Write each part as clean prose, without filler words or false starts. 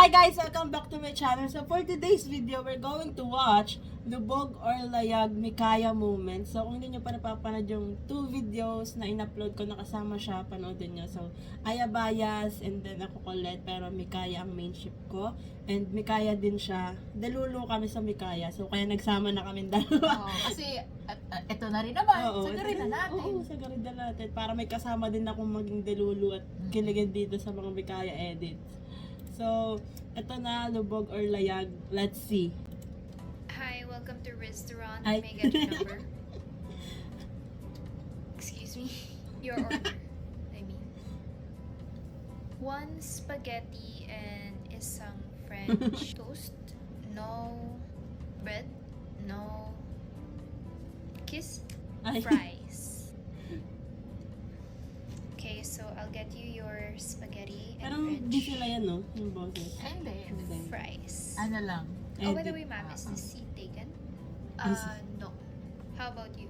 Hi guys! Welcome back to my channel. So for today's video, we're going to watch Lubog or Layag Mikaya Moment. So kung hindi nyo pa napapanood yung 2 videos na in-upload ko, nakasama siya, panoodin nyo. So Aya Bayas and then ako Colette, pero Mikaya ang main ship ko. And Mikaya din siya. Dalulo kami sa Mikaya. So kaya nagsama na kami dalawa. Oo, kasi ito na rin naman. Oo, Sagarin na natin. Oo, sagarin na natin. Para may kasama din akong maging delulu at kiligin dito sa mga Mikaya edits. So, ito na, Lubog or Layag. Let's see. Hi, welcome to restaurant. Ay. May I get your number? Excuse me. Your order. I mean. 1 spaghetti and isang French toast. No bread. No kiss. Ay. Fries. Okay, so I'll get you your spaghetti and Parang French di sila yan, no? Yung boses. Ay, hindi. fries. Ano lang. Oh, by the Edit. way, ma'am, is the seat taken? Is- No. How about you?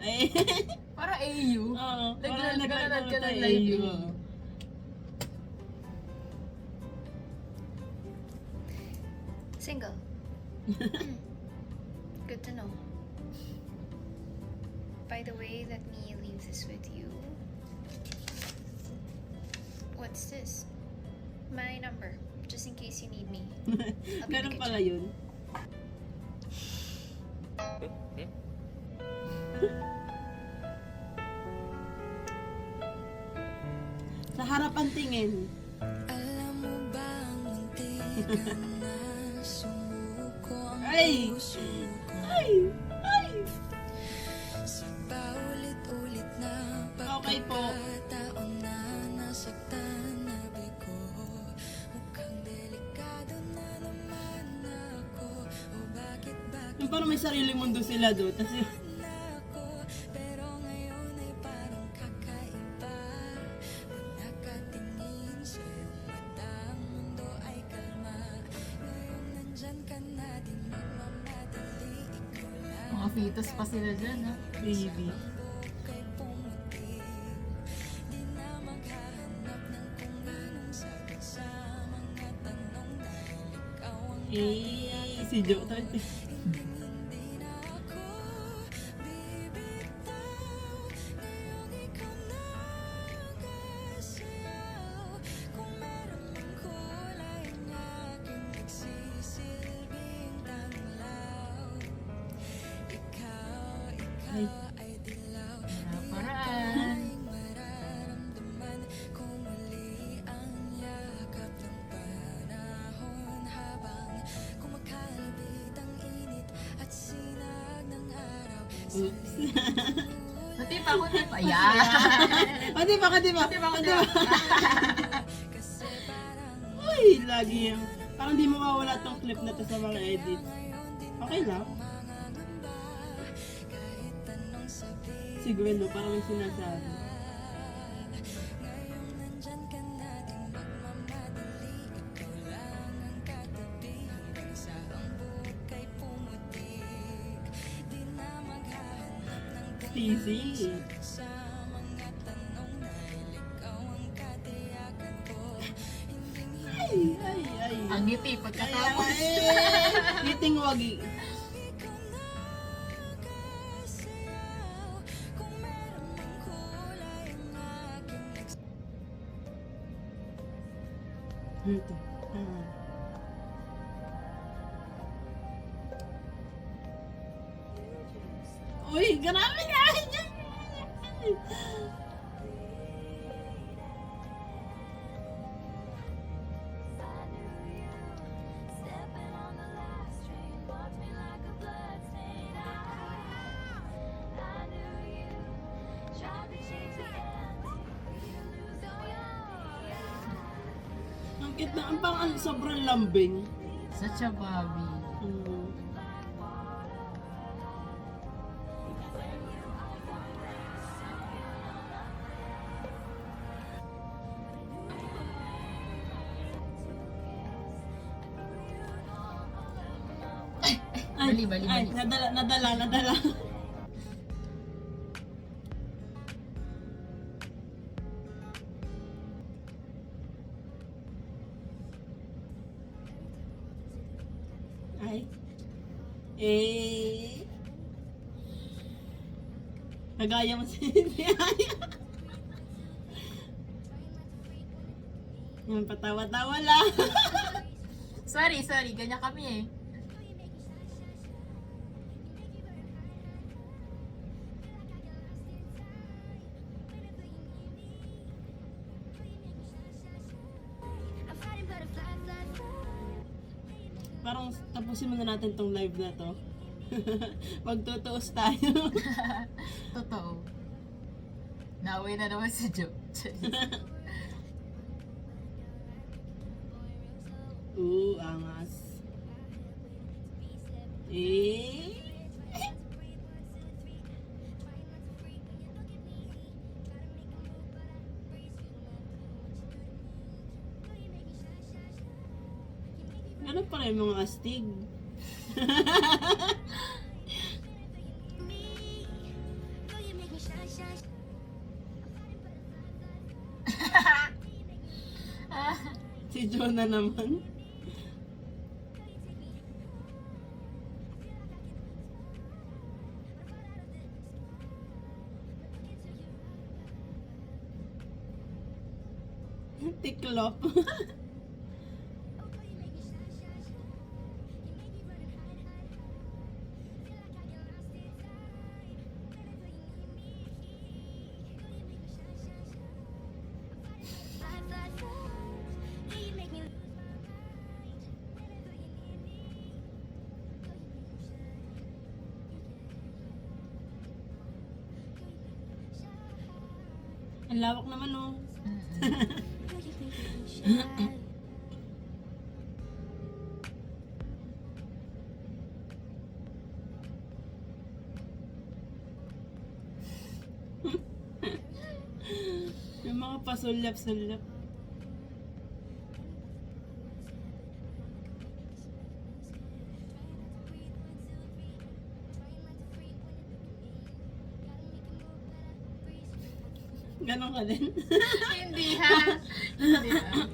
Ay. Para AU. Oo. Naglalagad ka ng tayo, live oo. AU. Single. Good to know. By the way, let me leave this with you. What's this? My number, just in case you need me. I'll be in the Ganun pala kitchen. yun. Sa harapan tingin. Alam mo bang munti ka na sumuko ang Ay! puso ko Ay! Ay! sa paulit-ulit na Okay po. pagkakataon na nasaktan na bigo. Mukhang delikado na naman ako. O bakit Yung parang may sariling mundo sila doon. Tapos yung... ako? Pero ngayon ay parang kakaiba. Pag nakatingin sa iyong mata, ang mundo ay kalma. Ngayon nandyan ka na, di magmamadali. Ikaw lang Mga fetus pa sila dyan, ha? Baby. kay pumuti. Di na maghahanap ng kung anong sagot sa mga tanong dahil ikaw ang Eh, si Joe. hindi na ako bibitaw. Ngayong ikaw na kasayaw. Kung meron mang kulay ang aking nagsisilbing tanglaw. Ikaw Ay. ay dilaw. Paraan. Mararamdaman kung muli ang yakap ng panahon habang kumakalabit ang init at sinag ng araw. Oops. Pati pa ako, di pa. Yan. O, di ba ka, di ba? Pati pa ako, O, di di ba? ba? Kasi parang Uy, lagi yung... Parang di mawawala tong clip na to sa mga edit. Okay lang. mangangamba kahit anong sabihin. Si Gwen, no? Parang may sinasabi. Ngayong nandyan ka na, di magmamadali. Ikaw lang ang katabi hanggang sa ang buhok ay pumutik. Di na maghahanap ng Easy. sa mga tanong dahil ikaw ang katiyakan ko. Ay, ay, ay. Ang ngiti Kaya pagkatapos. eh, ngiting wagi. Ikaw na kasayaw. Kung meron mang kulay ang aking Ito. Ah. Uy, grabe na! Stepping on the last train, watch me like a bloodstain. I knew you tried to change the end, you lose all your. Ang cute na, ang pang sobrang lambing. Such a Bobby. Mm. Bali, bali, Ay, bali. nadala. Ay. Nagaya mo si Aya. Yung patawa-tawa lang. Sorry, ganyan kami eh. Parang tapusin muna natin tong live na to. Magtutuos tayo. Totoo. Naway na naman si Jo. Angas. Ganun pala yung mga astig. Si Jonah naman. Tiklop. Ang lawak naman oh. Yung mga pasulyap-sulyap. Ganon ka din? Hindi ha. Hindi ha.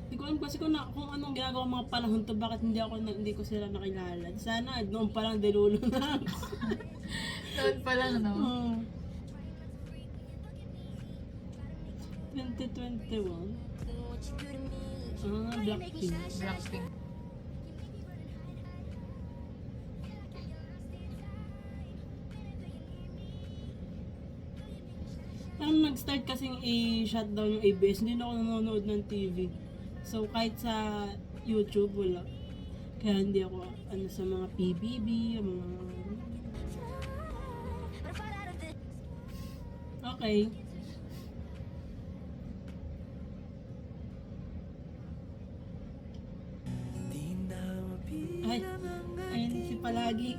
Hindi ko alam kasi kung anong ginagawa mga panahon to, bakit hindi ko sila nakilala. Sana noon pa lang dilulo na ako. Noon pa lang, no? Oh. 2021. Blackpink. Blackpink. Parang nag-start kasing i-shutdown yung ABS, hindi na ako nanonood ng TV. So kahit sa YouTube, wala. Kaya hindi ako sa mga PBB, mga... Okay. Ay, ayun si Palagi.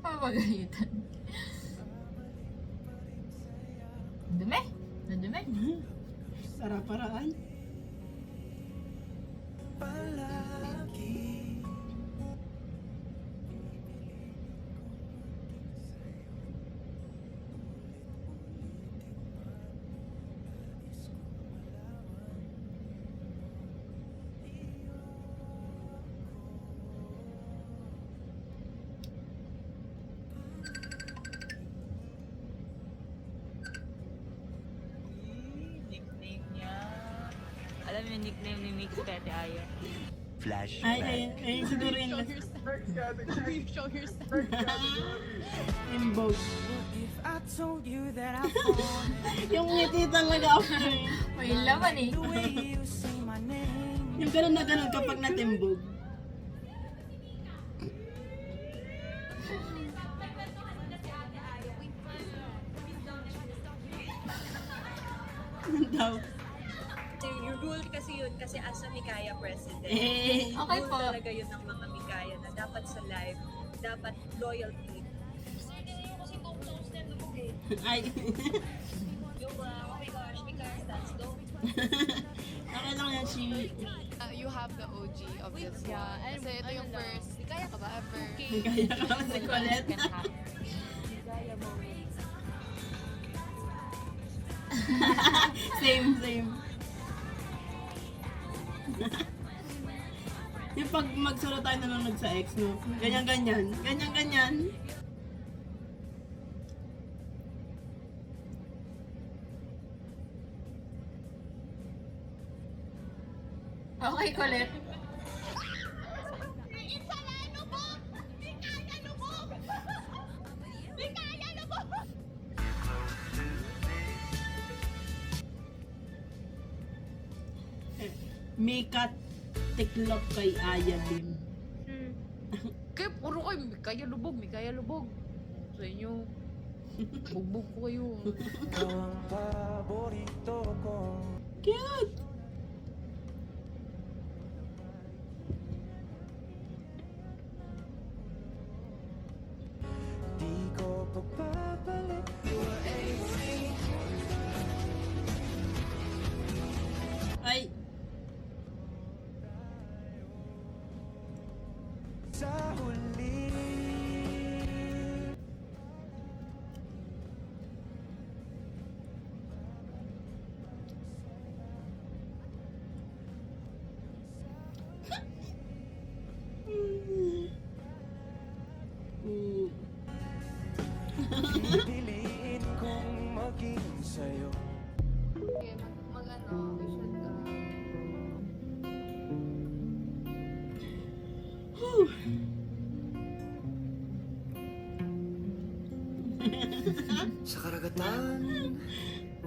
Papagalitan. Dumi? Nadumi? Para-paraan. Nickname niya. Alam mo yung nickname ni Mix Pete Aya? Ay, siguro yun. Imbog. I told you that I fall Yung ngiti talaga after. May laman eh. the way you say my name. Yung gano'n na gano'n kapag natimbog. Daw. Yung rule kasi yun, kasi as a Mikaya president, Eh. Okay rule po. talaga yun ng mga Mikaya na dapat sa live, dapat loyalty. Ay. Yung, oh my gosh, Mikaya stands go. Okay lang yan, she. You have the OG of this one. and Kasi ito yung first. Kaya ka ba ever? Kaya ka si Colette. Same. Yung pag magsulat tayo nanonood sa ex, no? Ganyan. Okay, Colette. Mika tiklop kay Aya din. Kaya puro kayo, may kaya lubog. Sa inyo, bugbog ko kayo. Ikaw ang paborito ko. Cute! Di ko pagpapalit. Ay, Sa huli. mm, Pipiliin kong maging sa'yo. Okay, mag-ano, vision ka. Sa karagatan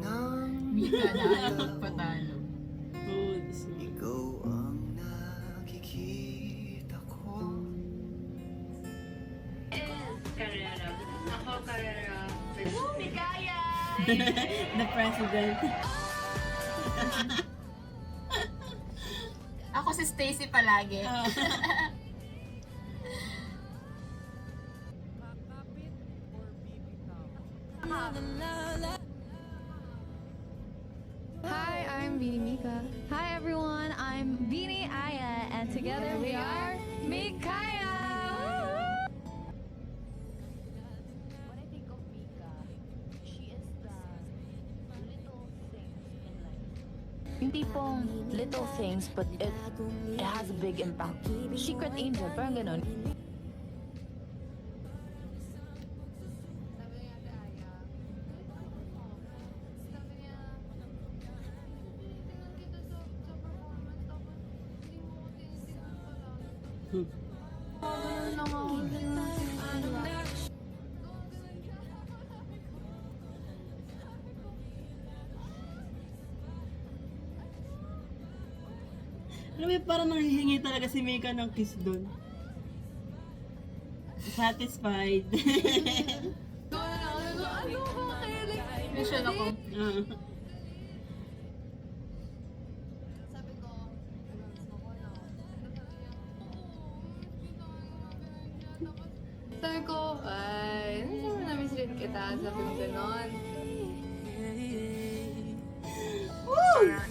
ng Mika na ayaw patalo. oh, this one. ikaw ang nakikita ko. Carrera. Ako, Carrera. The president. Ako si Stacy palagi. Hi, I'm Beanie Mika. Hi everyone, I'm Beanie Aya, and together we are Mikaya! When I think of Mika, she is the little things in life. Yung tipong little things but it has a big impact. Secret angel, parang ganun. Sabi niya kay Aya, sabi niya, tinitingnan kita sa performance, tapos hindi mo ko tinitingnan pala. Ganun lang ako, tinitingnan. Alam mo, parang nanghihingi talaga si Mika ng kiss doon. Satisfied. Mission ako. Ah. Sabi ko, gusto ko na. Sabi ko, ay, naman na-miss rin kita. Sabi ko gano'n.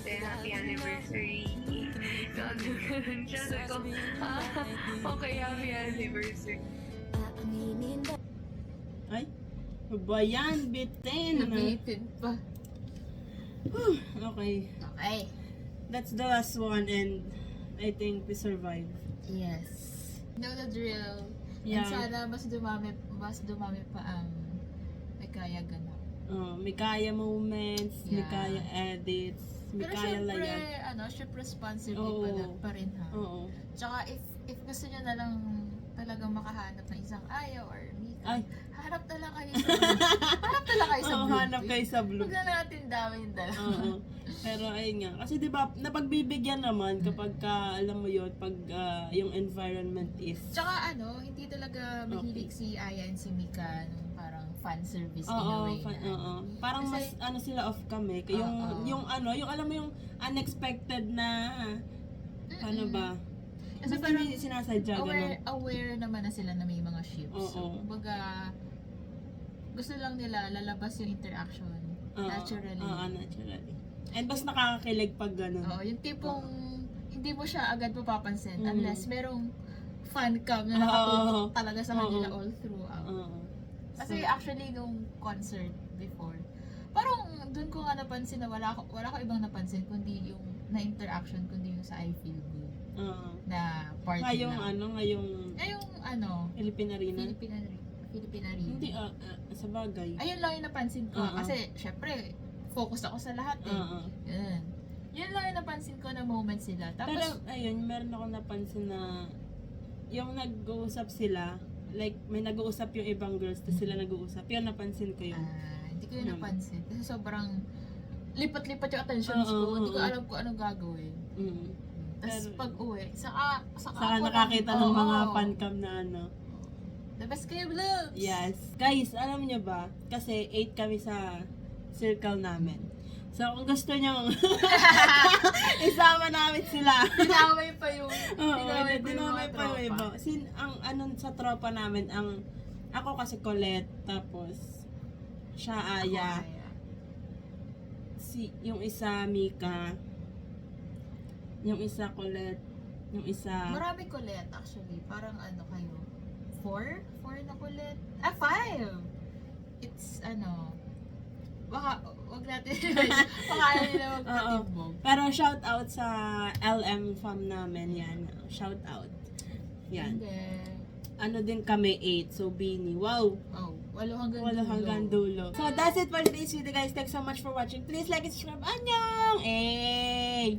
Happy anniversary. Ganun siya. Sabi ko, okay, happy anniversary. Ay, ba yan? Bitin. Nabitin pa. Whew, okay. Okay. That's the last one and I think we survived. Yes. Know the drill. Yeah. And sana mas dumami pa ang Mikaya ganap. Mikaya moments, Yeah. Mikaya edits, Pero Mikaya syempre, layag. syempre responsibly Oo. pa rin ha. Oo. Tsaka if gusto nyo na lang talagang makahanap ng isang Aya or Mika, Ay. hanap na lang kayo sa hanap na lang kayo sa Oo, Blue. hanap kayo sa Blue. Huwag na natin dami yung dalawa. Oo. Pero ayun nga. Kasi di ba napagbibigyan naman kapag alam mo yun, pag yung environment is... Tsaka hindi talaga mahilig si Aya and si Mika nung parang fan service in a Oo, way. oo. Parang Kasi- mas sila off kami. Yung alam mo yung unexpected na ano ba? Kasi Basta parang hindi sinasadya ganun. aware naman na sila na may mga ships. So, Oo. kumbaga, gusto lang nila lalabas yung interaction naturally. Oo, naturally. And mas nakakakilig pag ganun. Oo, yung tipong hindi mo siya agad mapapansin Mm. unless merong fan cam na Oo. nakatutok talaga sa Oo. kanila all throughout. Oo. Kasi actually nung concert before, parang doon ko nga napansin na wala ko ibang napansin kundi yung na-interaction kundi yung sa I Feel Good Oo. na party Ngayong na. Ngayong Filipinarina. Filipinarina. Hindi, sa bagay. Ayun lang yung napansin ko. Oo. Kasi, syempre, focus ako sa lahat eh. Oo. Yun. Yun lang yung napansin ko na moment sila. Pero, Tapos, ayun, meron ako napansin na yung nag-uusap sila, like, may nag-uusap yung ibang girls, tapos sila nag-uusap. Yun, napansin ko yun. hindi ko yun napansin. Kasi sobrang lipat-lipat yung attentions Oo, ko. Hindi ko oo. alam kung anong gagawin. Mm. Tapos Pero- pag uwi, saka Saka ako nakakita lang- ng mga Oo. fancam na ano. The best kayo, Bloops! Yes. Guys, alam niyo ba? Kasi 8 kami sa circle namin. So, kung gusto niyo isama namin sila. Dinamay pa yung Oo, dinamay dinamay pa yung iba. tropa. Ang sa tropa namin, ako kasi Colette, tapos siya Aya, yung isa Mika, yung isa Colette, yung isa... Marami kulit actually. Parang kayo? 4? 4 na kulit? 5! It's baka wag natin baka nila magpatimbog. Pero shout out sa LM fam namin yan. Shout out. Yan. And then, Ano din kami 8. So Bini. Wow. 8 Hanggang dulo. So that's it for today's video guys. Thanks so much for watching. Please like and subscribe. Annyeong! Hey!